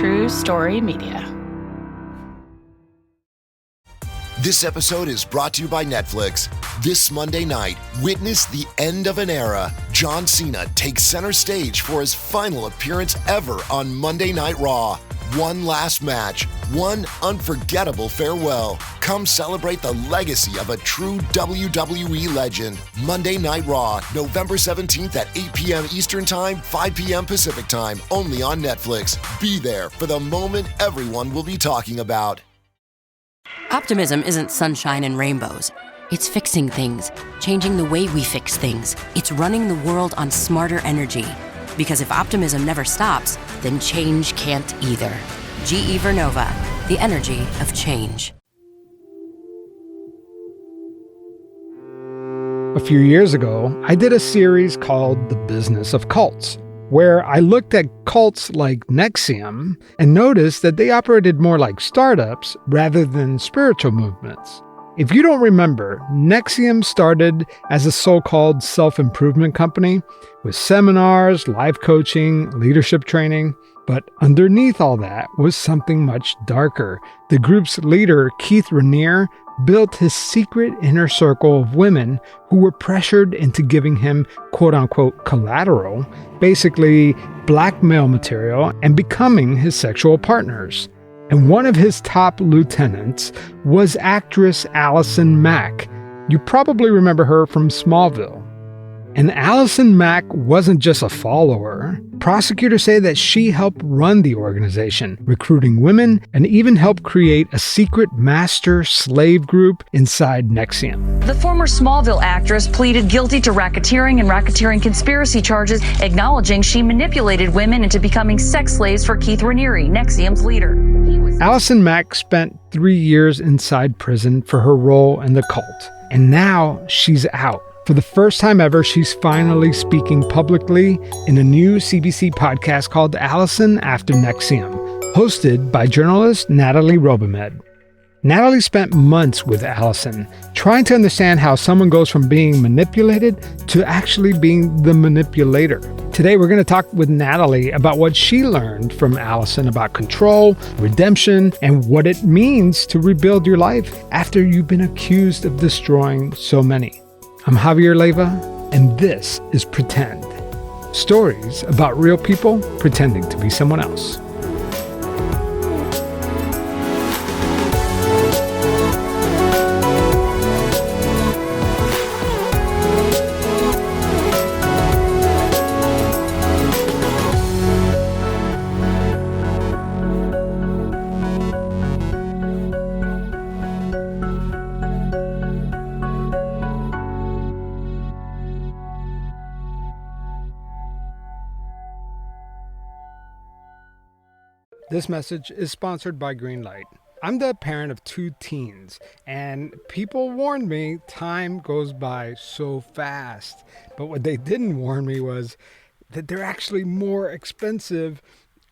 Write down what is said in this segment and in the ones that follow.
True Story Media. This episode is brought to you by Netflix. This Monday night, witness the end of an era. John Cena takes center stage for his final appearance ever on Monday Night Raw. One last match, one unforgettable farewell. Come celebrate the legacy of a true WWE legend. Monday Night Raw, November 17th at 8 p.m. Eastern Time, 5 p.m. Pacific Time, only on Netflix. Be there for the moment everyone will be talking about. Optimism isn't sunshine and rainbows. It's fixing things, changing the way we fix things. It's running the world on smarter energy. Because if optimism never stops, then change can't either. GE Vernova, the energy of change. A few years ago, I did a series called The Business of Cults, where I looked at cults like NXIVM and noticed that they operated more like startups rather than spiritual movements. If you don't remember, NXIVM started as a so-called self-improvement company with seminars, life coaching, leadership training. But underneath all that was something much darker. The group's leader, Keith Raniere, built his secret inner circle of women who were pressured into giving him quote-unquote collateral, basically blackmail material, and becoming his sexual partners. And one of his top lieutenants was actress Allison Mack. You probably remember her from Smallville. And Allison Mack wasn't just a follower. Prosecutors say that she helped run the organization, recruiting women, and even helped create a secret master-slave group inside NXIVM. The former Smallville actress pleaded guilty to racketeering and racketeering conspiracy charges, acknowledging she manipulated women into becoming sex slaves for Keith Raniere, NXIVM's leader. Allison Mack spent 3 years inside prison for her role in the cult, and now she's out. For the first time ever, she's finally speaking publicly in a new CBC podcast called Allison After NXIVM, hosted by journalist Natalie Robimed. Natalie spent months with Allison, trying to understand how someone goes from being manipulated to actually being the manipulator. Today, we're going to talk with Natalie about what she learned from Allison about control, redemption, and what it means to rebuild your life after you've been accused of destroying so many. I'm Javier Leiva, and this is Pretend. Stories about real people pretending to be someone else. This message is sponsored by Greenlight. I'm the parent of 2 teens, and people warned me time goes by so fast. But what they didn't warn me was that they're actually more expensive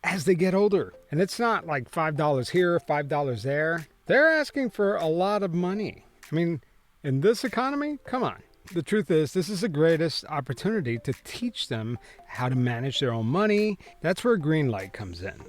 as they get older. And it's not like $5 here, $5 there. They're asking for a lot of money. I mean, in this economy, come on. The truth is, this is the greatest opportunity to teach them how to manage their own money. That's where Greenlight comes in.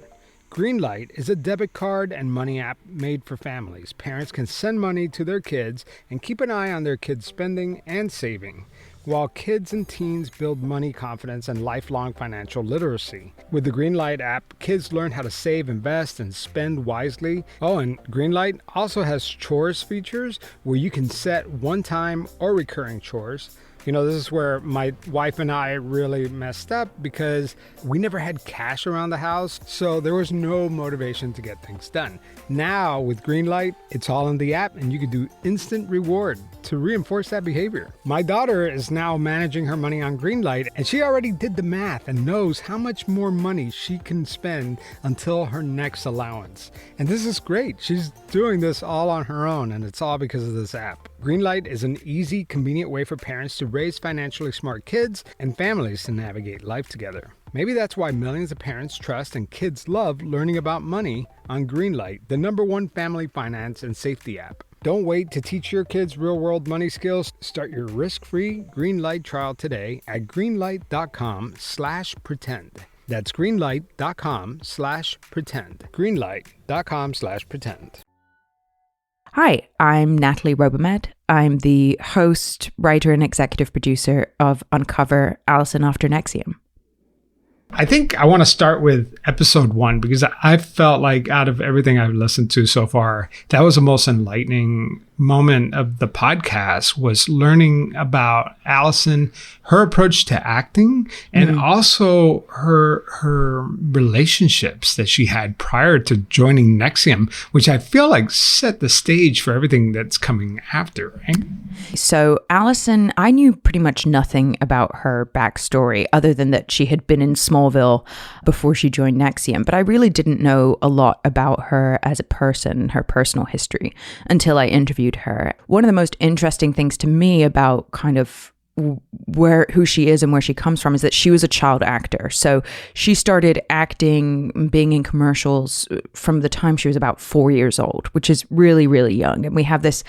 Greenlight is a debit card and money app made for families. Parents can send money to their kids and keep an eye on their kids' spending and saving, while kids and teens build money confidence and lifelong financial literacy. With the Greenlight app, kids learn how to save, invest, and spend wisely. Oh, and Greenlight also has chores features where you can set one-time or recurring chores. You know, this is where my wife and I really messed up because we never had cash around the house, so there was no motivation to get things done. Now, with Greenlight, it's all in the app and you can do instant reward to reinforce that behavior. My daughter is now managing her money on Greenlight, and she already did the math and knows how much more money she can spend until her next allowance. And this is great. She's doing this all on her own, and it's all because of this app. Greenlight is an easy, convenient way for parents to raise financially smart kids and families to navigate life together. Maybe that's why millions of parents trust and kids love learning about money on Greenlight, the #1 family finance and safety app. Don't wait to teach your kids real-world money skills. Start your risk-free Greenlight trial today at greenlight.com/pretend. That's greenlight.com/pretend. Greenlight.com/pretend. Hi, I'm Natalie Robomed. I'm the host, writer, and executive producer of Uncover Allison After NXIVM. I think I want to start with episode 1 because I felt like out of everything I've listened to so far, that was the most enlightening moment of the podcast, was learning about Allison, her approach to acting, and also her relationships that she had prior to joining NXIVM, which I feel like set the stage for everything that's coming after, right? So Allison, I knew pretty much nothing about her backstory other than that she had been in Smallville before she joined NXIVM, but I really didn't know a lot about her as a person, her personal history, until I interviewed her. One of the most interesting things to me about kind of who she is and where she comes from is that she was a child actor. So she started acting, being in commercials from the time she was about 4 years old, which is really, really young. And we have this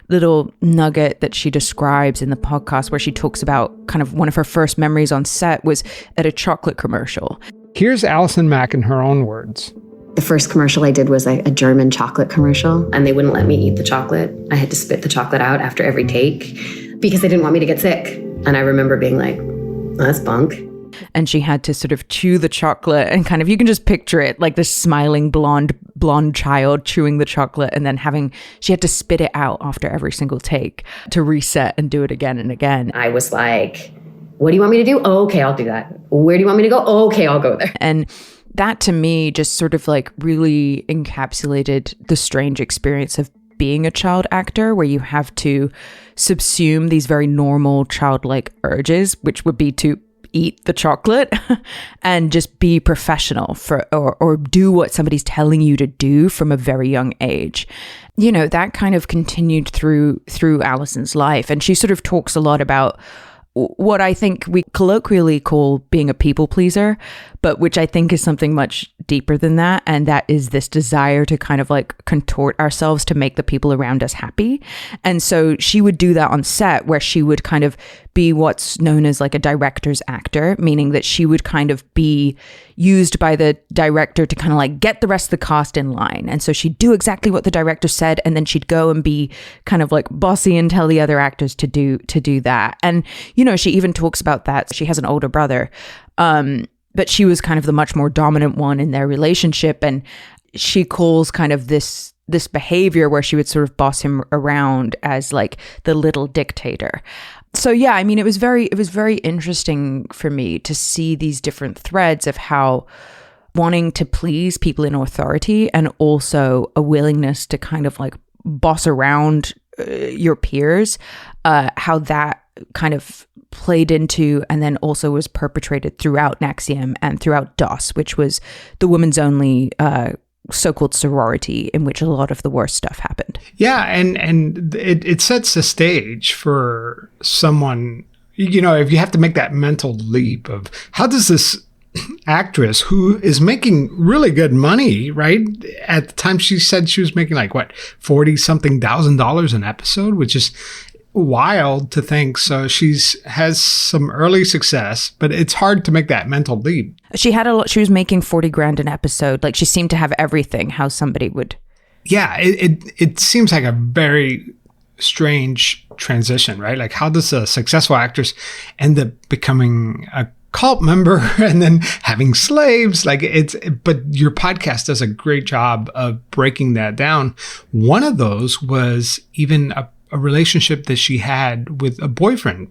little nugget that she describes in the podcast where she talks about kind of one of her first memories on set was at a chocolate commercial. Here's Allison Mack in her own words. The first commercial I did was a German chocolate commercial, and they wouldn't let me eat the chocolate. I had to spit the chocolate out after every take because they didn't want me to get sick. And I remember being like, oh, that's bunk. And she had to sort of chew the chocolate and kind of, you can just picture it like this smiling blonde child chewing the chocolate and then she had to spit it out after every single take to reset and do it again and again. I was like, what do you want me to do? Oh, okay, I'll do that. Where do you want me to go? Oh, okay, I'll go there. And that to me just sort of like really encapsulated the strange experience of being a child actor, where you have to subsume these very normal childlike urges, which would be to eat the chocolate and just be professional or do what somebody's telling you to do from a very young age. You know, that kind of continued through Allison's life. And she sort of talks a lot about what I think we colloquially call being a people pleaser, but which I think is something much deeper than that. And that is this desire to kind of like contort ourselves to make the people around us happy. And so she would do that on set, where she would kind of be what's known as like a director's actor, meaning that she would kind of be used by the director to kind of like get the rest of the cast in line. And so she'd do exactly what the director said, and then she'd go and be kind of like bossy and tell the other actors to do that. And, you know, she even talks about that. She has an older brother, but she was kind of the much more dominant one in their relationship. And she calls kind of this behavior where she would sort of boss him around as like the little dictator. So yeah, I mean, it was very interesting for me to see these different threads of how wanting to please people in authority and also a willingness to kind of like boss around your peers, how that kind of played into and then also was perpetrated throughout NXIVM and throughout DOS, which was the women's only so-called sorority in which a lot of the worst stuff happened. Yeah, and it sets the stage for someone, you know, if you have to make that mental leap of how does this actress who is making really good money, right? At the time she said she was making like what, $40-something thousand an episode, which is wild to think. So has some early success, but it's hard to make that mental leap. She was making $40,000 an episode. Like she seemed to have everything. How somebody would. Yeah. It seems like a very strange transition, right? Like how does a successful actress end up becoming a cult member and then having slaves? But your podcast does a great job of breaking that down. One of those was even a relationship that she had with a boyfriend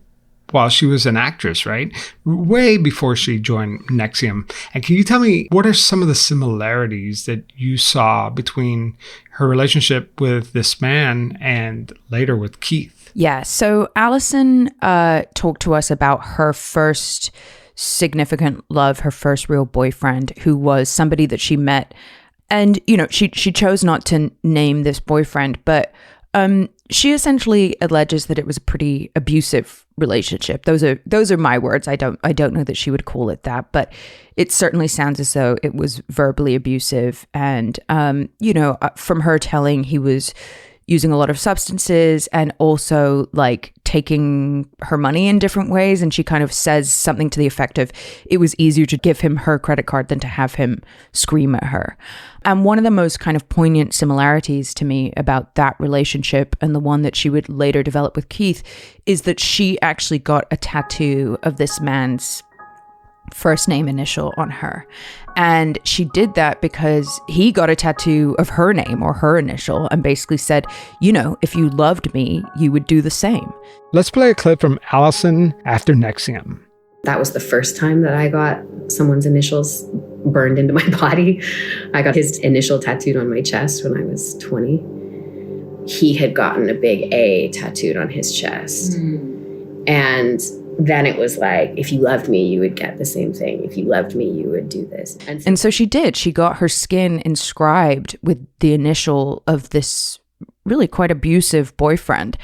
while she was an actress, right? Way before she joined NXIVM. And can you tell me, what are some of the similarities that you saw between her relationship with this man and later with Keith? Yeah, so Allison talked to us about her first significant love, her first real boyfriend, who was somebody that she met. And, you know, she chose not to name this boyfriend, but she essentially alleges that it was a pretty abusive relationship. Those are my words. I don't know that she would call it that, but it certainly sounds as though it was verbally abusive. And, from her telling, he was using a lot of substances and also like taking her money in different ways. And she kind of says something to the effect of, it was easier to give him her credit card than to have him scream at her. And one of the most kind of poignant similarities to me about that relationship and the one that she would later develop with Keith is that she actually got a tattoo of this man's first name initial on her. And she did that because he got a tattoo of her name or her initial and basically said, you know, if you loved me, you would do the same. Let's play a clip from Allison after NXIVM. That was the first time that I got someone's initials burned into my body. I got his initial tattooed on my chest when I was 20. He had gotten a big A tattooed on his chest. And then it was like, if you loved me, you would get the same thing. If you loved me, you would do this. And so she did. She got her skin inscribed with the initial of this really quite abusive boyfriend.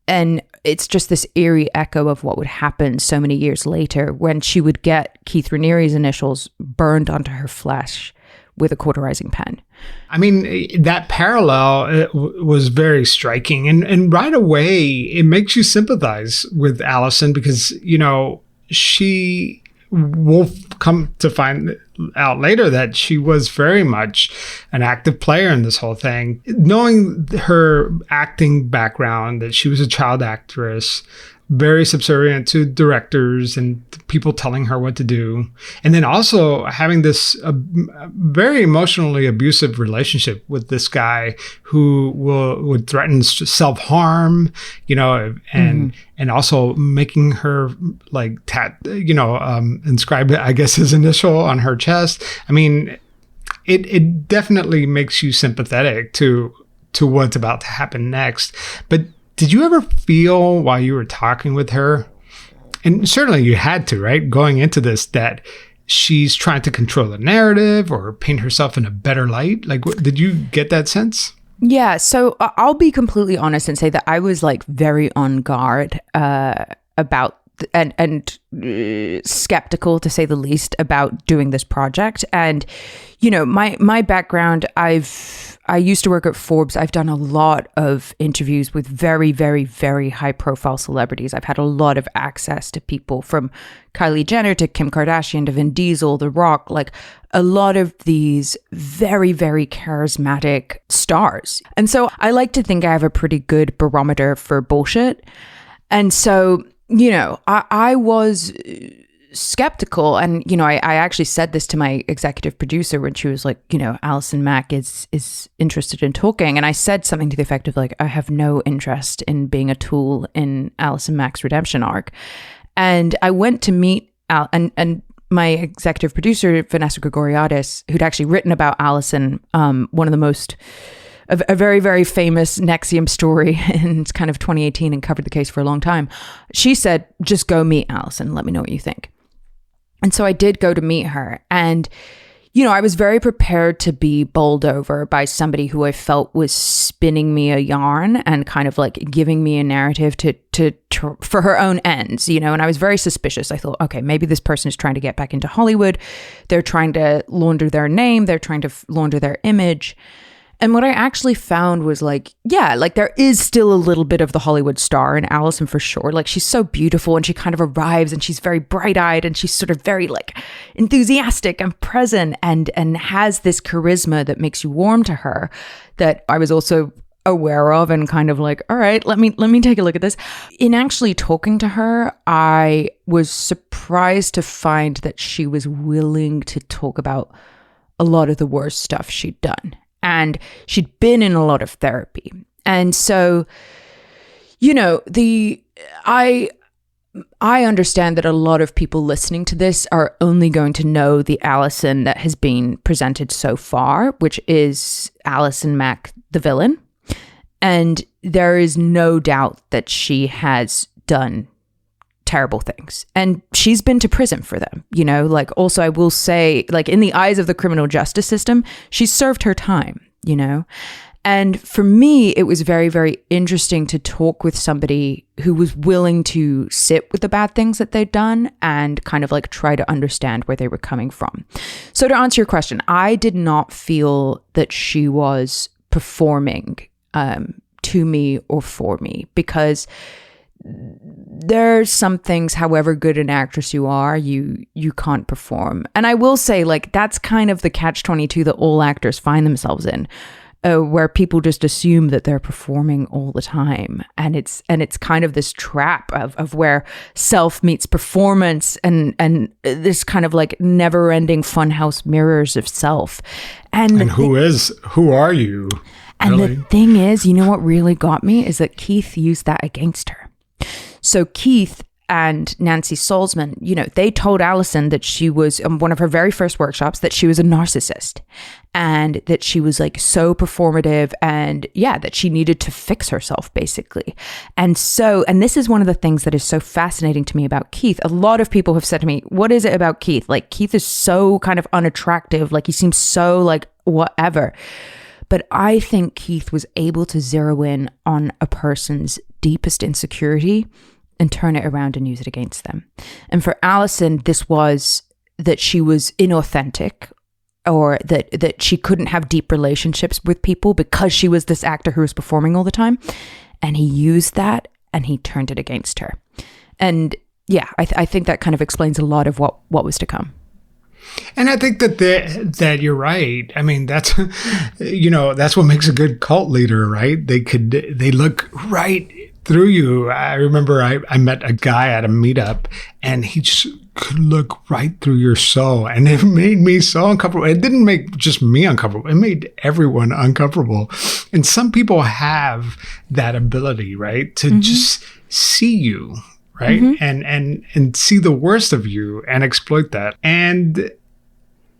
And it's just this eerie echo of what would happen so many years later when she would get Keith Raniere's initials burned onto her flesh with a cauterizing pen. I mean, that parallel was very striking. And right away, it makes you sympathize with Allison because, you know, she will come to find out later that she was very much an active player in this whole thing. Knowing her acting background, that she was a child actress, very subservient to directors and people telling her what to do. And then also having this very emotionally abusive relationship with this guy who would threaten self-harm, you know, and also making her like inscribe, I guess, his initial on her chest. I mean, it definitely makes you sympathetic to what's about to happen next. But did you ever feel while you were talking with her, and certainly you had to, right, going into this, that she's trying to control the narrative or paint herself in a better light? Like, did you get that sense? Yeah, so I'll be completely honest and say that I was like very on guard about and skeptical, to say the least, about doing this project. And, you know, my background, I used to work at Forbes. I've done a lot of interviews with very, very, very high profile celebrities. I've had a lot of access to people from Kylie Jenner to Kim Kardashian to Vin Diesel, The Rock, like a lot of these very, very charismatic stars. And so I like to think I have a pretty good barometer for bullshit. And so, you know, I was skeptical. And, you know, I actually said this to my executive producer when she was like, you know, Allison Mack is interested in talking. And I said something to the effect of like, I have no interest in being a tool in Allison Mack's redemption arc. And I went to meet and my executive producer, Vanessa Gregoriadis, who'd actually written about Allison, one of the most, a very, very famous NXIVM story in kind of 2018 and covered the case for a long time. She said, just go meet Allison. Let me know what you think. And so I did go to meet her. And, you know, I was very prepared to be bowled over by somebody who I felt was spinning me a yarn and kind of like giving me a narrative to for her own ends, you know, and I was very suspicious. I thought, okay, maybe this person is trying to get back into Hollywood. They're trying to launder their name. They're trying to launder their image. And what I actually found was like, yeah, like there is still a little bit of the Hollywood star in Allison for sure. Like she's so beautiful and she kind of arrives and she's very bright-eyed and she's sort of very like enthusiastic and present and has this charisma that makes you warm to her, that I was also aware of and kind of like, all right, let me take a look at this. In actually talking to her, I was surprised to find that she was willing to talk about a lot of the worst stuff she'd done. And she'd been in a lot of therapy. And so, you know, I understand that a lot of people listening to this are only going to know the Allison that has been presented so far, which is Allison Mack, the villain. And there is no doubt that she has done terrible things. And she's been to prison for them, you know, like also I will say, like in the eyes of the criminal justice system, she's served her time, you know. And for me, it was very, very interesting to talk with somebody who was willing to sit with the bad things that they'd done and kind of like try to understand where they were coming from. So to answer your question, I did not feel that she was performing to me or for me, because there's some things, however good an actress you are, you can't perform. And I will say, like, that's kind of the catch-22 that all actors find themselves in, where people just assume that they're performing all the time. And it's kind of this trap of where self meets performance, and this kind of like never-ending funhouse mirrors of self. And who are you? And really? The thing is, you know what really got me is that Keith used that against her. So Keith and Nancy Salzman, you know, they told Allison that she was, one of her very first workshops, that she was a narcissist, and that she was like so performative, and yeah, that she needed to fix herself basically. And this is one of the things that is so fascinating to me about Keith. A lot of people have said to me, what is it about Keith? Like, Keith is so kind of unattractive. Like, he seems so like whatever. But I think Keith was able to zero in on a person's deepest insecurity and turn it around and use it against them. And for Allison, this was that she was inauthentic, or that she couldn't have deep relationships with people because she was this actor who was performing all the time. And he used that and he turned it against her. And yeah, I think that kind of explains a lot of what was to come. And I think that you're right. I mean, that's, you know, that's what makes a good cult leader, right? They look right through you. I remember I met a guy at a meetup, and he just could look right through your soul, and it made me so uncomfortable. It didn't make just me uncomfortable. It made everyone uncomfortable. And some people have that ability, right? To just see you, right? And see the worst of you and exploit that. And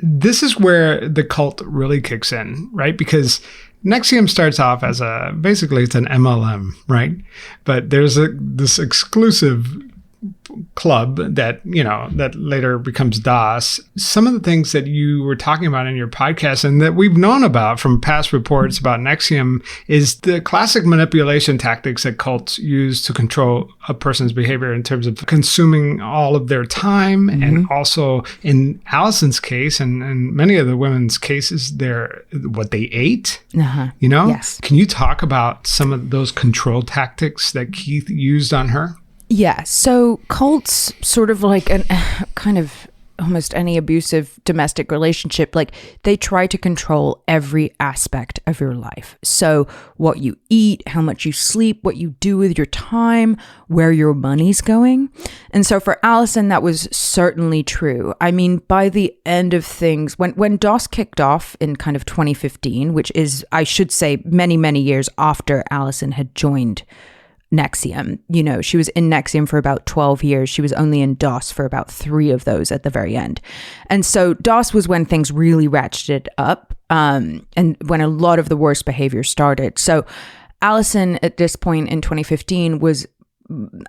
this is where the cult really kicks in, right? Because NXIVM starts off as basically it's an MLM, right? But there's this exclusive club that, you know, that later becomes DOS. Some of the things that you were talking about in your podcast and that we've known about from past reports about NXIVM is the classic manipulation tactics that cults use to control a person's behavior in terms of consuming all of their time. And also in Allison's case and many of the women's cases, what they ate, you know? Yes. Can you talk about some of those control tactics that Keith used on her? Yeah, so cults, sort of like an kind of almost any abusive domestic relationship, like they try to control every aspect of your life. So what you eat, how much you sleep, what you do with your time, where your money's going. And so for Allison, that was certainly true. I mean, by the end of things, when DOS kicked off in kind of 2015, which is, I should say, many, many years after Allison had joined NXIVM. You know, she was in NXIVM for about 12 years. She was only in DOS for about 3 of those at the very end. And so DOS was when things really ratcheted up, and when a lot of the worst behavior started. So Allison at this point in 2015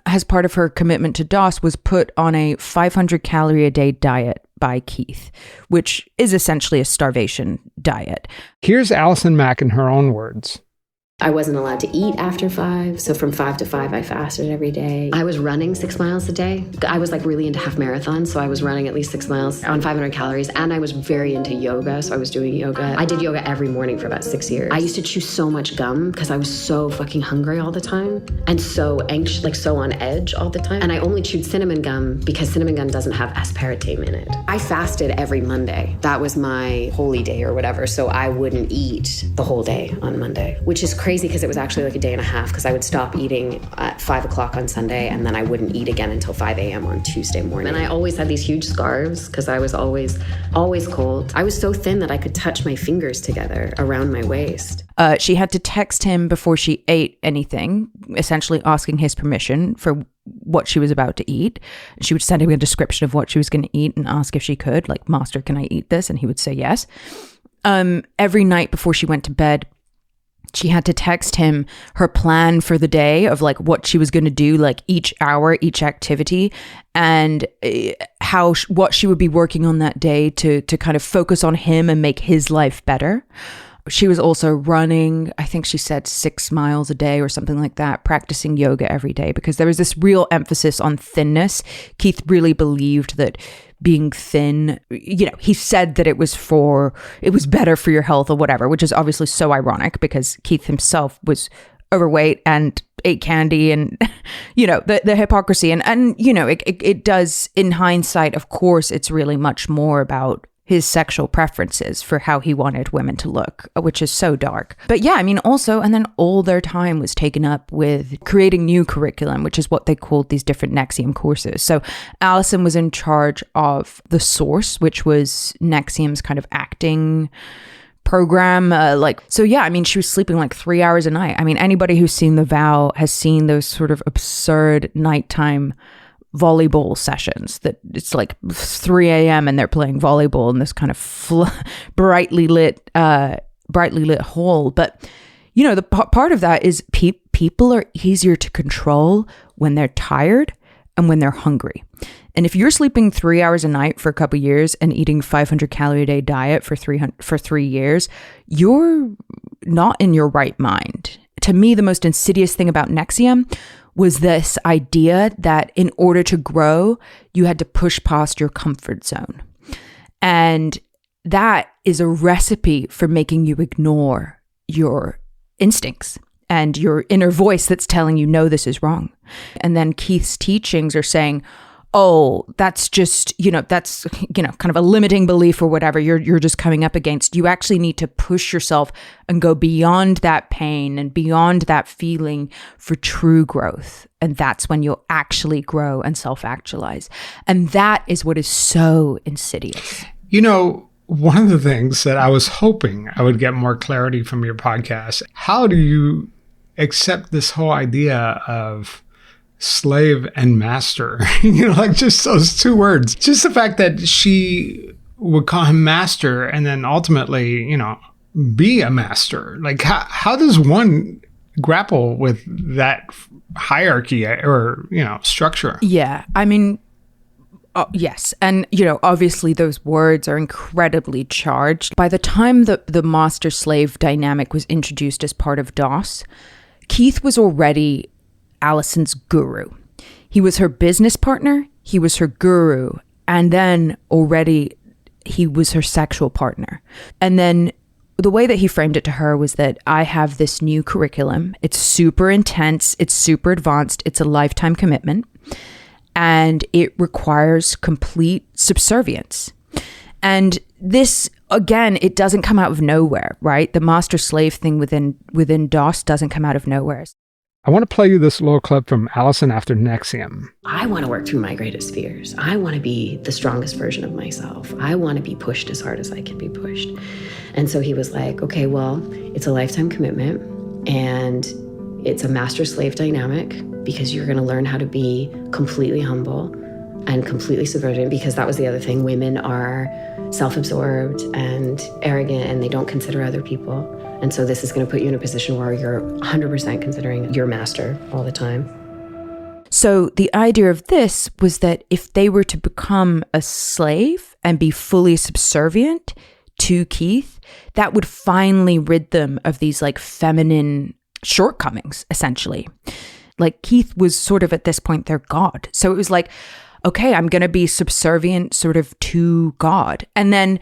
as part of her commitment to DOS, was put on a 500 calorie a day diet by Keith, which is essentially a starvation diet. Here's Allison Mack in her own words. I wasn't allowed to eat after 5. So from 5 to 5, I fasted every day. I was running 6 miles a day. I was like really into half marathons. So I was running at least 6 miles on 500 calories. And I was very into yoga. So I was doing yoga. I did yoga every morning for about 6 years. I used to chew so much gum because I was so fucking hungry all the time and so anxious, like so on edge all the time. And I only chewed cinnamon gum because cinnamon gum doesn't have aspartame in it. I fasted every Monday. That was my holy day or whatever. So I wouldn't eat the whole day on Monday, which is crazy because it was actually like a day and a half, because I would stop eating at 5 o'clock on Sunday and then I wouldn't eat again until 5 a.m. on Tuesday morning. And I always had these huge scarves because I was always cold. I was so thin that I could touch my fingers together around my waist. She had to text him before she ate anything, essentially asking his permission for what she was about to eat. She would send him a description of what she was going to eat and ask if she could, like, "Master, can I eat this?" And he would say yes. Every night before she went to bed, she had to text him her plan for the day of like what she was going to do, like each hour, each activity, and what she would be working on that day to kind of focus on him and make his life better. She was also running, I think she said 6 miles a day or something like that, practicing yoga every day, because there was this real emphasis on thinness. Keith really believed that being thin, you know, he said that it was better for your health or whatever, which is obviously so ironic because Keith himself was overweight and ate candy and, the hypocrisy. And it does, in hindsight, of course, it's really much more about his sexual preferences for how he wanted women to look, which is so dark. But yeah, I mean, also, and then all their time was taken up with creating new curriculum, which is what they called these different NXIVM courses. So Allison was in charge of the Source, which was NXIVM's kind of acting program. So yeah, I mean, she was sleeping like 3 hours a night. I mean, anybody who's seen The Vow has seen those sort of absurd nighttime volleyball sessions that it's like 3 a.m. and they're playing volleyball in this kind of brightly lit hall. But the part of that is people are easier to control when they're tired and when they're hungry. And if you're sleeping 3 hours a night for a couple of years and eating 500 calorie a day diet for 3 years, you're not in your right mind. To me, the most insidious thing about NXIVM was this idea that in order to grow, you had to push past your comfort zone. And that is a recipe for making you ignore your instincts and your inner voice that's telling you, no, this is wrong. And then Keith's teachings are saying, oh, that's just, that's, kind of a limiting belief or whatever you're just coming up against. You actually need to push yourself and go beyond that pain and beyond that feeling for true growth. And that's when you'll actually grow and self-actualize. And that is what is so insidious. One of the things that I was hoping I would get more clarity from your podcast, how do you accept this whole idea of slave and master? Just those two words. Just the fact that she would call him master and then ultimately, be a master. Like, how does one grapple with that hierarchy or, structure? Yeah, I mean, yes. And, obviously those words are incredibly charged. By the time the master-slave dynamic was introduced as part of DOS, Keith was already Allison's guru. He was her business partner, he was her guru, and then already he was her sexual partner. And then the way that he framed it to her was that I have this new curriculum. It's super intense, it's super advanced, it's a lifetime commitment, and it requires complete subservience. And this, again, it doesn't come out of nowhere, right? The master-slave thing within DOS doesn't come out of nowhere. I want to play you this little clip from Allison after NXIVM. I want to work through my greatest fears. I want to be the strongest version of myself. I want to be pushed as hard as I can be pushed. And so he was like, okay, well, it's a lifetime commitment and it's a master-slave dynamic because you're going to learn how to be completely humble and completely subservient, because that was the other thing. Women are self-absorbed and arrogant and they don't consider other people. And so this is going to put you in a position where you're 100% considering your master all the time. So the idea of this was that if they were to become a slave and be fully subservient to Keith, that would finally rid them of these like feminine shortcomings, essentially. Like Keith was sort of at this point their god. So it was like, okay, I'm going to be subservient sort of to God. And then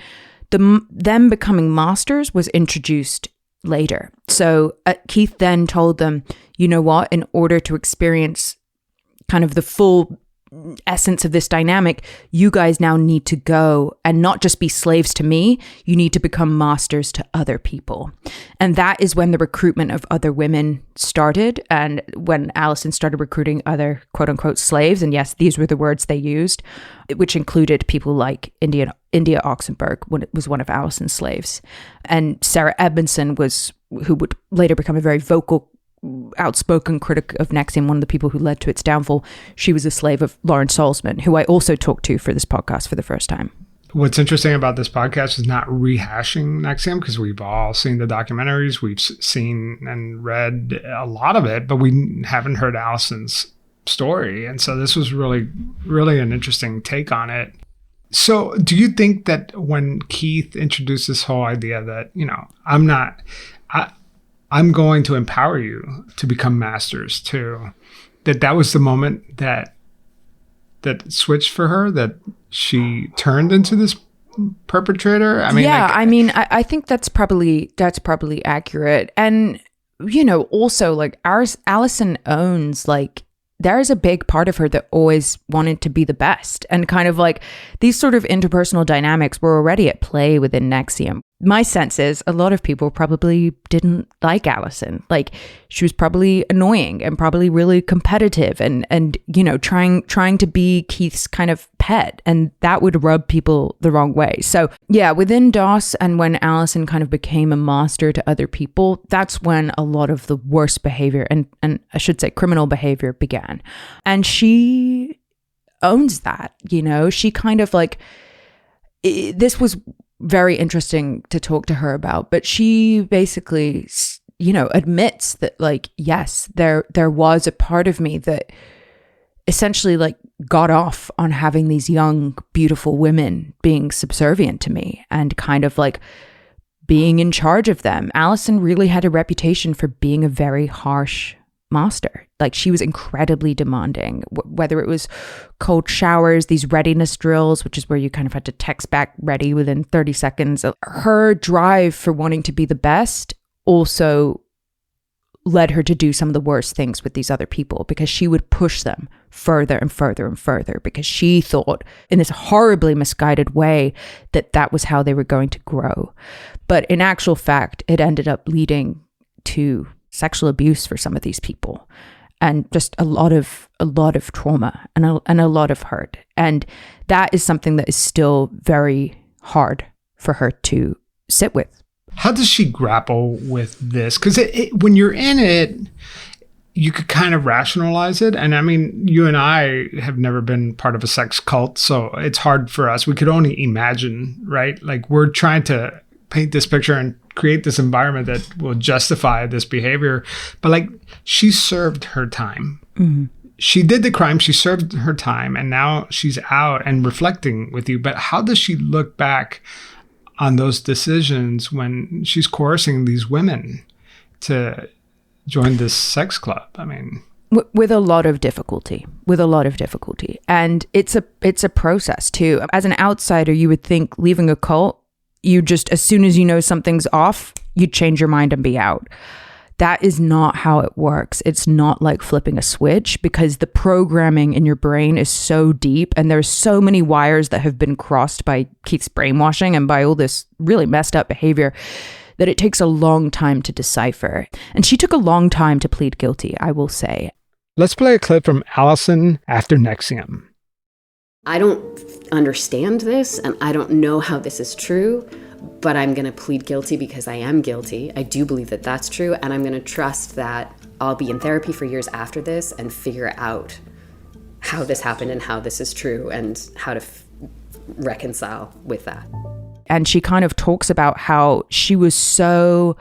them becoming masters was introduced later. So Keith then told them, you know what, in order to experience kind of the full essence of this dynamic, you guys now need to go and not just be slaves to me, you need to become masters to other people. And that is when the recruitment of other women started, and when Allison started recruiting other quote unquote slaves. And yes, these were the words they used, which included people like India Oxenberg, when it was one of Allison's slaves. And Sarah Edmondson who would later become a very vocal, outspoken critic of NXIVM, one of the people who led to its downfall. She was a slave of Lawrence Salzman, who I also talked to for this podcast for the first time. What's interesting about this podcast is not rehashing NXIVM, because we've all seen the documentaries, we've seen and read a lot of it, but we haven't heard Allison's story. And so this was really, really an interesting take on it. So do you think that when Keith introduced this whole idea that, I'm going to empower you to become masters too, that was the moment that switched for her, that she turned into this perpetrator? I think that's probably accurate. And also like Allison owns like there is a big part of her that always wanted to be the best. And kind of like these sort of interpersonal dynamics were already at play within NXIVM. My sense is a lot of people probably didn't like Allison. Like she was probably annoying and probably really competitive and trying to be Keith's kind of pet. And that would rub people the wrong way. So yeah, within DOS and when Allison kind of became a master to other people, that's when a lot of the worst behavior and I should say criminal behavior began. And she owns that, she kind of like, this was very interesting to talk to her about, but she basically, admits that like, yes, there was a part of me that essentially like got off on having these young, beautiful women being subservient to me and kind of like being in charge of them. Allison really had a reputation for being a very harsh master. Like she was incredibly demanding, whether it was cold showers, these readiness drills, which is where you kind of had to text back ready within 30 seconds. Her drive for wanting to be the best also led her to do some of the worst things with these other people because she would push them further and further and further because she thought in this horribly misguided way that was how they were going to grow. But in actual fact, it ended up leading to sexual abuse for some of these people and just a lot of trauma and a lot of hurt. And that is something that is still very hard for her to sit with. How does she grapple with this? Because when you're in it, you could kind of rationalize it. And I mean, you and I have never been part of a sex cult, so it's hard for us. We could only imagine, right? Like we're trying to paint this picture and create this environment that will justify this behavior. But like she served her time. Mm-hmm. She did the crime, she served her time, and now she's out and reflecting with you. But how does she look back on those decisions when she's coercing these women to join this sex club? I mean, with a lot of difficulty. And it's a process too. As an outsider, you would think leaving a cult, you just, as soon as you know something's off, you change your mind and be out. That is not how it works. It's not like flipping a switch because the programming in your brain is so deep and there's so many wires that have been crossed by Keith's brainwashing and by all this really messed up behavior that it takes a long time to decipher. And she took a long time to plead guilty, I will say. Let's play a clip from Allison after NXIVM. I don't understand this and I don't know how this is true, but I'm going to plead guilty because I am guilty. I do believe that that's true, and I'm going to trust that I'll be in therapy for years after this and figure out how this happened and how this is true and how to reconcile with that. And she kind of talks about how she was so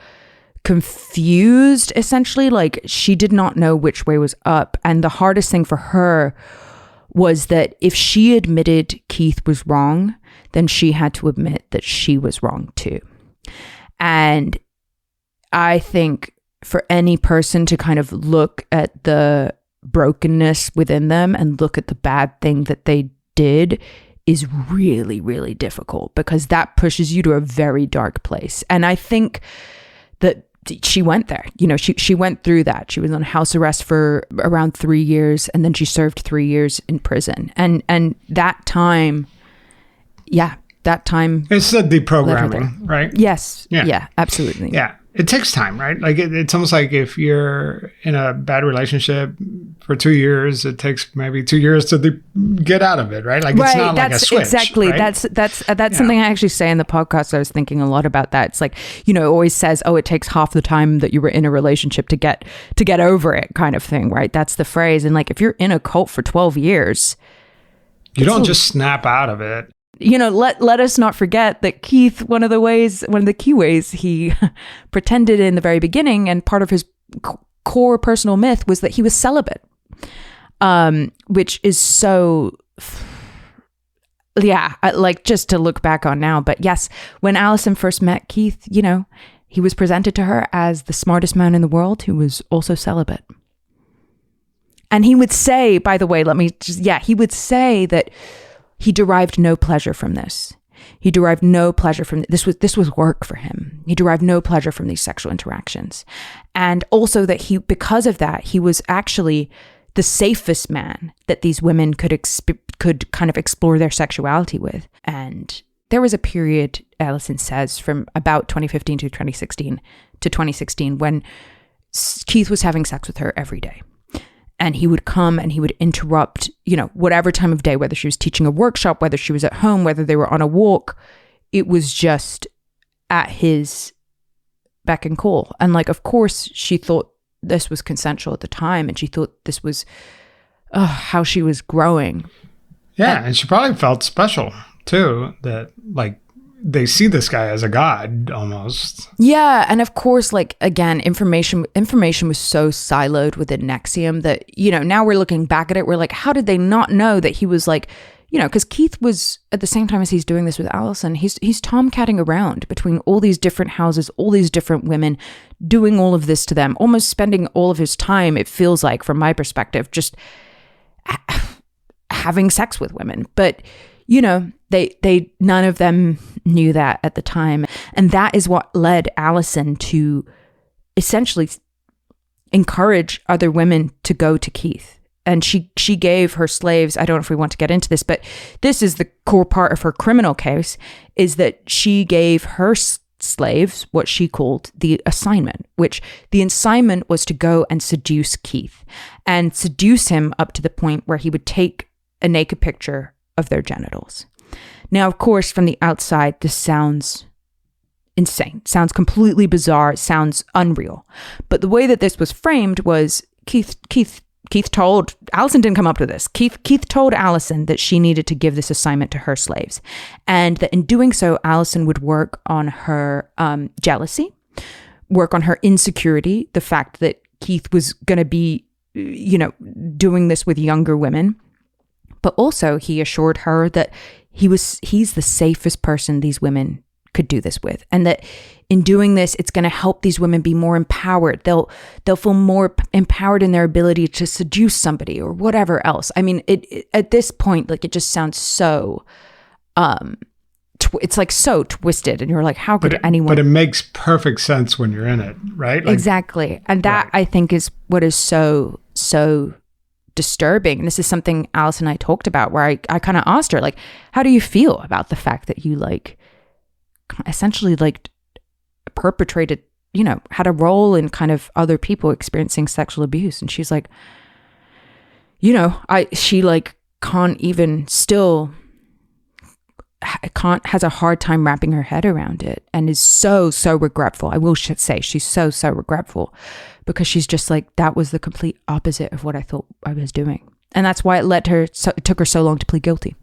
confused, essentially, like she did not know which way was up. And the hardest thing for her was that if she admitted Keith was wrong, then she had to admit that she was wrong too. And I think for any person to kind of look at the brokenness within them and look at the bad thing that they did is really, really difficult because that pushes you to a very dark place. And I think that she went there, she went through that. She was on house arrest for around 3 years and then she served 3 years in prison. And that time, it's a deprogramming, right? Yes. Yeah, absolutely. Yeah. It takes time, right? Like it's almost like if you're in a bad relationship for 2 years, it takes maybe 2 years to get out of it, right? Like it's not like a switch. Exactly. Right? That's something I actually say in the podcast. I was thinking a lot about that. It's like, it always says, it takes half the time that you were in a relationship to get over it, kind of thing, right? That's the phrase. And like if you're in a cult for 12 years, you don't just snap out of it. Let us not forget that Keith, one of the key ways he pretended in the very beginning, and part of his core personal myth was that he was celibate, which is so, like just to look back on now. But yes, when Allison first met Keith, he was presented to her as the smartest man in the world who was also celibate. And he would say, by the way, he would say that he derived no pleasure from this. He derived no pleasure from this was work for him. He derived no pleasure from these sexual interactions. And also that because of that, he was actually the safest man that these women could kind of explore their sexuality with. And there was a period, Allison says, from about 2015 to 2016 when Keith was having sex with her every day. And he would come and he would interrupt, whatever time of day, whether she was teaching a workshop, whether she was at home, whether they were on a walk. It was just at his beck and call. And of course, she thought this was consensual at the time. And she thought this was how she was growing. Yeah. And she probably felt special too, that they see this guy as a god almost. Yeah. And of course, again, information was so siloed within NXIVM that, now we're looking back at it. We're like, how did they not know that he was because Keith was, at the same time as he's doing this with Allison, he's tomcatting around between all these different houses, all these different women, doing all of this to them, almost spending all of his time, it feels like, from my perspective, just having sex with women. But, they none of them knew that at the time. And that is what led Allison to essentially encourage other women to go to Keith. And she gave her slaves, I don't know if we want to get into this, but this is the core part of her criminal case, is that she gave her slaves what she called the assignment, which the assignment was to go and seduce Keith and seduce him up to the point where he would take a naked picture of their genitals. Now, of course, from the outside, this sounds insane, sounds completely bizarre, sounds unreal. But the way that this was framed was Keith told, Allison didn't come up with this. Keith told Allison that she needed to give this assignment to her slaves. And that in doing so, Allison would work on her jealousy, work on her insecurity, the fact that Keith was going to be, doing this with younger women. But also he assured her that he's the safest person these women could do this with. And that in doing this, it's going to help these women be more empowered. They'll feel more empowered in their ability to seduce somebody or whatever else. I mean, it at this point, it just sounds so, it's so twisted. And you're like, how could anyone? But it makes perfect sense when you're in it, right? Exactly. And that, right, I think, is what is so disturbing. And this is something Alice and I talked about, where I kind of asked her, how do you feel about the fact that you essentially perpetrated, had a role in kind of other people experiencing sexual abuse? And she's like, can't even still has a hard time wrapping her head around it, and is so regretful. I will say she's so regretful, because she's just that was the complete opposite of what I thought I was doing. And that's why it took her so long to plead guilty.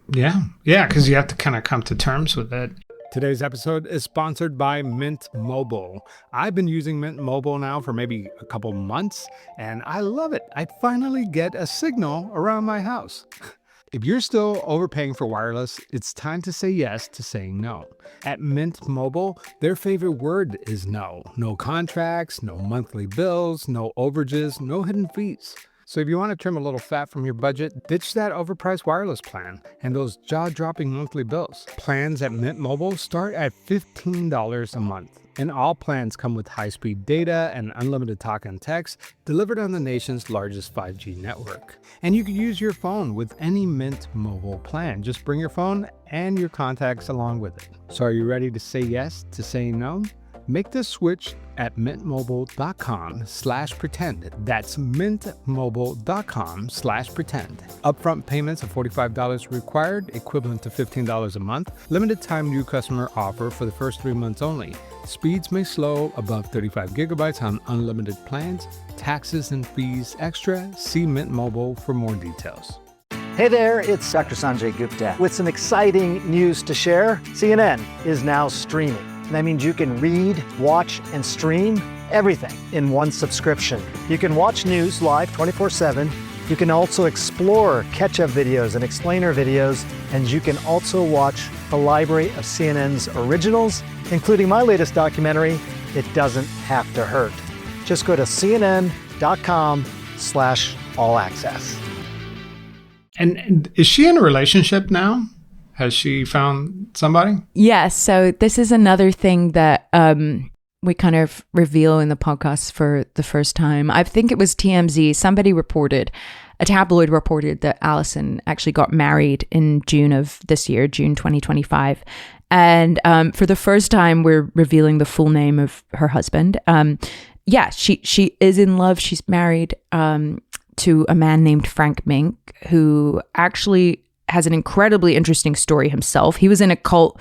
Yeah, because you have to kind of come to terms with it. Today's episode is sponsored by Mint Mobile. I've been using Mint Mobile now for maybe a couple months, and I love it. I finally get a signal around my house. If you're still overpaying for wireless, it's time to say yes to saying no. At Mint Mobile, their favorite word is no. No contracts, no monthly bills, no overages, no hidden fees. So if you want to trim a little fat from your budget, ditch that overpriced wireless plan and those jaw-dropping monthly bills. Plans at Mint Mobile start at $15 a month. And all plans come with high-speed data and unlimited talk and text delivered on the nation's largest 5G network. And you can use your phone with any Mint Mobile plan. Just bring your phone and your contacts along with it. So are you ready to say yes to saying no? Make the switch at mintmobile.com/pretend. That's mintmobile.com/pretend. Upfront payments of $45 required, equivalent to $15 a month. Limited time new customer offer for the first 3 months only. Speeds may slow above 35 gigabytes on unlimited plans. Taxes and fees extra. See Mint Mobile for more details. Hey there, it's Dr. Sanjay Gupta with some exciting news to share. CNN is now streaming. That means you can read, watch, and stream everything in one subscription. You can watch news live 24/7. You can also explore catch-up videos and explainer videos. And you can also watch a library of CNN's originals, including my latest documentary, It Doesn't Have to Hurt. Just go to cnn.com/all access. And is she in a relationship now? Has she found somebody? Yes. So this is another thing that we kind of reveal in the podcast for the first time. I think it was TMZ. Somebody reported, a tabloid reported that Allison actually got married in June of this year, June 2025. And for the first time, we're revealing the full name of her husband. Yeah, she is in love. She's married to a man named Frank Mink, who actually has an incredibly interesting story himself. He was in a cult,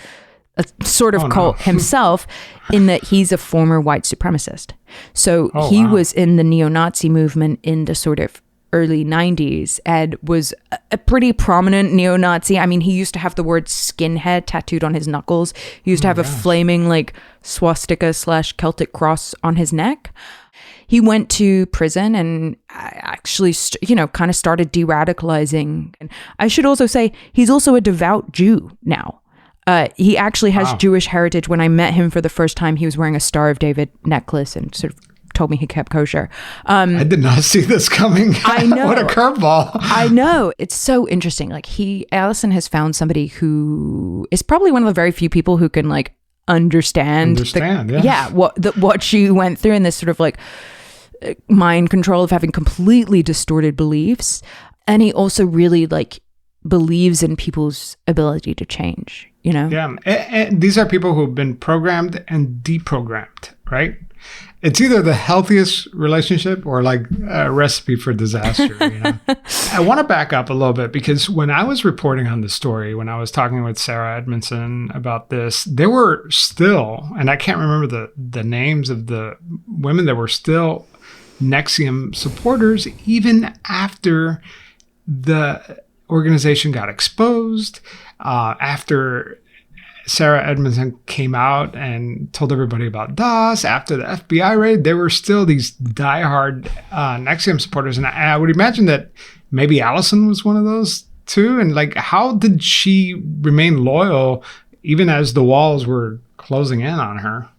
a sort of cult himself, in that he's a former white supremacist. So he was in the neo-Nazi movement in the sort of early 90s and was a pretty prominent neo-Nazi. I mean, he used to have the word skinhead tattooed on his knuckles. He used to have a flaming like swastika / Celtic cross on his neck. He went to prison and actually, kind of started de-radicalizing. And I should also say, he's also a devout Jew now. He actually has Jewish heritage. When I met him for the first time, he was wearing a Star of David necklace and sort of told me he kept kosher. I did not see this coming. I know. What a curveball. I know. It's so interesting. Like Allison has found somebody who is probably one of the very few people who can like understand what she went through, and this sort of like mind control of having completely distorted beliefs. And he also really like believes in people's ability to change, Yeah. And these are people who've been programmed and deprogrammed, right? It's either the healthiest relationship or like a recipe for disaster. I want to back up a little bit, because when I was reporting on the story, when I was talking with Sarah Edmondson about this, there were still, and I can't remember the names of the women that were still NXIVM supporters even after the organization got exposed, after Sarah Edmondson came out and told everybody about DOS. After the FBI raid, there were still these diehard NXIVM supporters. And I would imagine that maybe Allison was one of those too. And like, how did she remain loyal even as the walls were closing in on her?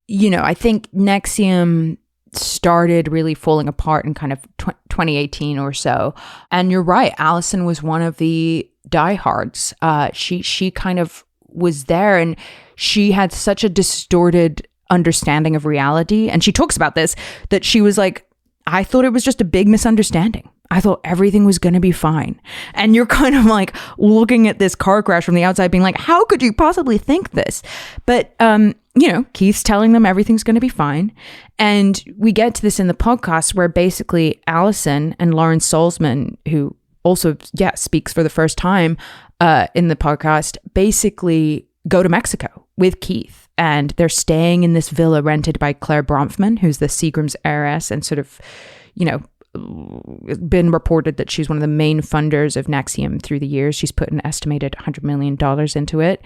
I think NXIVM started really falling apart in kind of 2018 or so. And you're right, Allison was one of the diehards. She kind of was there, and she had such a distorted understanding of reality. And she talks about this, that she was like, I thought it was just a big misunderstanding. I thought everything was going to be fine. And you're kind of like looking at this car crash from the outside being like, how could you possibly think this? But, Keith's telling them everything's going to be fine. And we get to this in the podcast where basically Allison and Lauren Salzman, who also, speaks for the first time in the podcast, basically go to Mexico with Keith. And they're staying in this villa rented by Claire Bronfman, who's the Seagram's heiress, and sort of, been reported that she's one of the main funders of NXIVM through the years. She's put an estimated $100 million into it.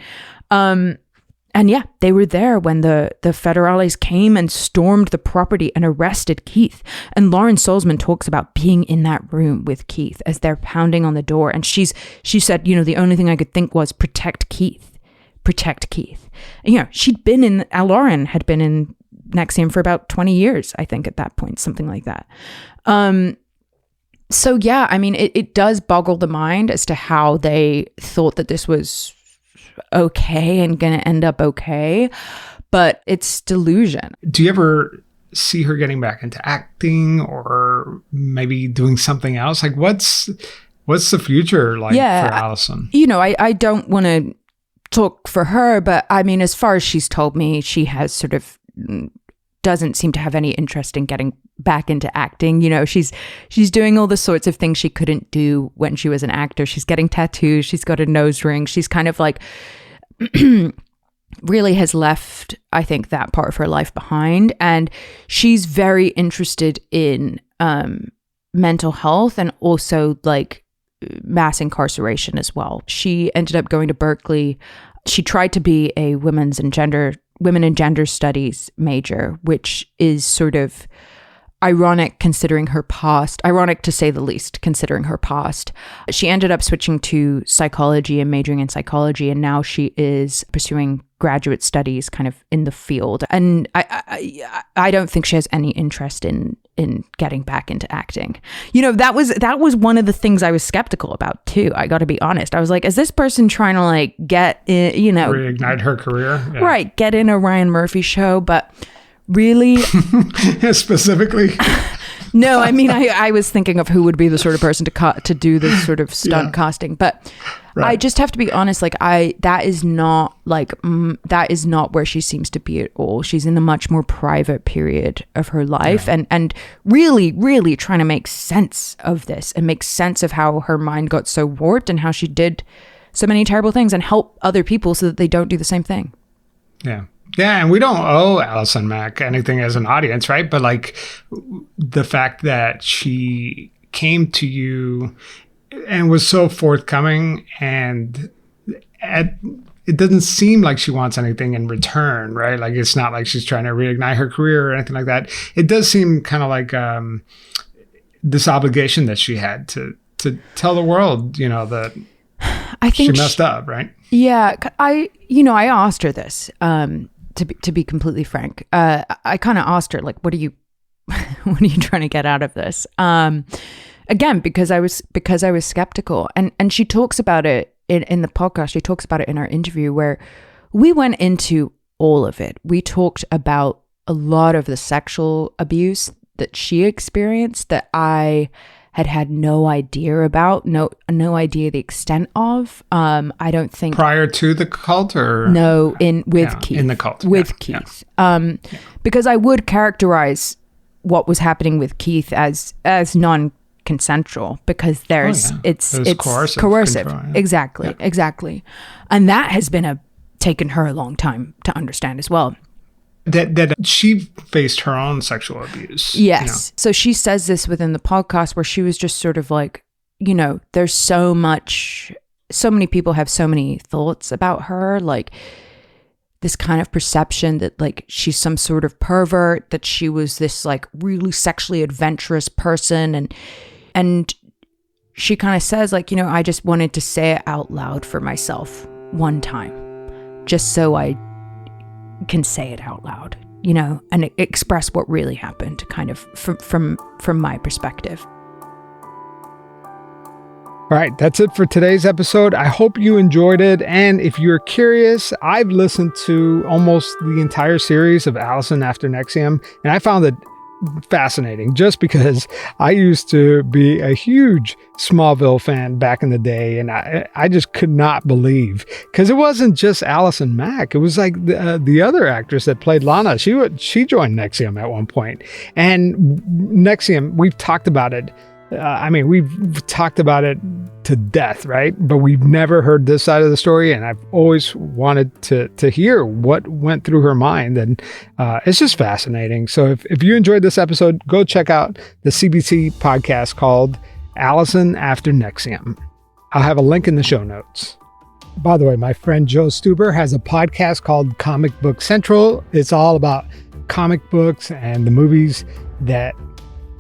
And they were there when the federales came and stormed the property and arrested Keith. And Lauren Salzman talks about being in that room with Keith as they're pounding on the door. And she said, the only thing I could think was protect Keith. Lauren had been in NXIVM for about 20 years, I think, at that point, something like that. It does boggle the mind as to how they thought that this was okay and going to end up okay, but it's delusion. Do you ever see her getting back into acting or maybe doing something else? Like, what's the future like for Allison? I don't want to talk for her, but I mean, as far as she's told me, she has sort of doesn't seem to have any interest in getting back into acting. She's doing all the sorts of things she couldn't do when she was an actor. She's getting tattoos. She's got a nose ring. She's kind of like really has left, I think, that part of her life behind. And she's very interested in mental health and also like mass incarceration as well. She ended up going to Berkeley. She tried to be a women and gender studies major, which is sort of ironic considering her past, ironic to say the least, considering her past. She ended up switching to psychology and majoring in psychology, and now she is pursuing graduate studies kind of in the field. And I don't think she has any interest in in getting back into acting. You know, that was one of the things I was skeptical about too. I got to be honest. I was like, is this person trying to like get in, you know, reignite her career? Yeah. Right. Get in a Ryan Murphy show. But really, specifically, no, I mean, I was thinking of who would be the sort of person to do this sort of stunt casting, but I just have to be honest. Like that is not where she seems to be at all. She's in a much more private period of her life, and really, really trying to make sense of this and make sense of how her mind got so warped and how she did so many terrible things and help other people so that they don't do the same thing. Yeah. Yeah, and we don't owe Allison Mack anything as an audience, right? But like the fact that she came to you and was so forthcoming, and it doesn't seem like she wants anything in return, right? Like it's not like she's trying to reignite her career or anything like that. It does seem kind of like this obligation that she had to tell the world, you know, that I think she messed up, right? Yeah, I asked her this. To be completely frank, I kind of asked her, like, what are you trying to get out of this? Again, because I was skeptical, and she talks about it in the podcast. She talks about it in our interview where we went into all of it. We talked about a lot of the sexual abuse that she experienced that I had no idea about, no idea the extent of. I don't think prior to the cult, or Keith, in the cult with Keith, because I would characterize what was happening with Keith as non-consensual, because it's coercive. Control, exactly, and that has been taken her a long time to understand as well. That she faced her own sexual abuse. Yes. You know? So she says this within the podcast where she was just sort of like, you know, there's so many people have so many thoughts about her, like this kind of perception that like she's some sort of pervert, that she was this like really sexually adventurous person. And she kind of says like, you know, I just wanted to say it out loud for myself one time, just so I can say it out loud, you know, and express what really happened, kind of from my perspective. All right, that's it for today's episode. I hope you enjoyed it. And if you're curious, I've listened to almost the entire series of Allison After NXIVM, and I found it fascinating just because I used to be a huge Smallville fan back in the day, and I just could not believe, because it wasn't just Allison Mack. It was like the other actress that played Lana. She joined NXIVM at one point, and NXIVM, we've talked about it. We've talked about it to death, right? But we've never heard this side of the story, and I've always wanted to hear what went through her mind, and it's just fascinating. So if you enjoyed this episode, go check out the CBC podcast called Allison After NXIVM. I'll have a link in the show notes. By the way, my friend Joe Stuber has a podcast called Comic Book Central. It's all about comic books and the movies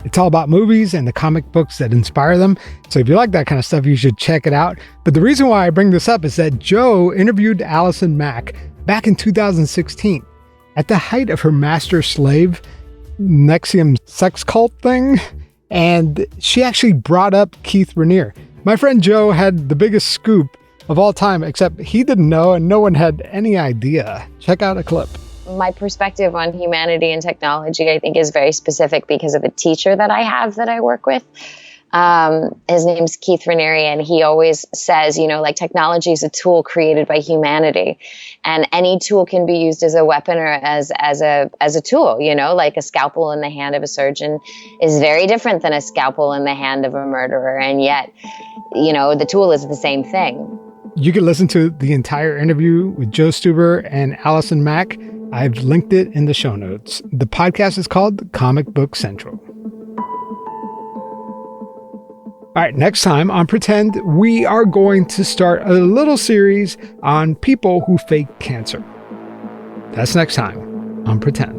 It's all about movies and the comic books that inspire them. So if you like that kind of stuff, you should check it out. But the reason why I bring this up is that Joe interviewed Allison Mack back in 2016 at the height of her master-slave NXIVM sex cult thing. And she actually brought up Keith Raniere. My friend Joe had the biggest scoop of all time, except he didn't know and no one had any idea. Check out a clip. My perspective on humanity and technology, I think, is very specific because of a teacher that I have that I work with. His name's Keith Raniere, and he always says, you know, like technology is a tool created by humanity, and any tool can be used as a weapon or as a tool, you know, like a scalpel in the hand of a surgeon is very different than a scalpel in the hand of a murderer. And yet, you know, the tool is the same thing. You can listen to the entire interview with Joe Stuber and Allison Mack. I've linked it in the show notes. The podcast is called Comic Book Central. All right, next time on Pretend, we are going to start a little series on people who fake cancer. That's next time on Pretend.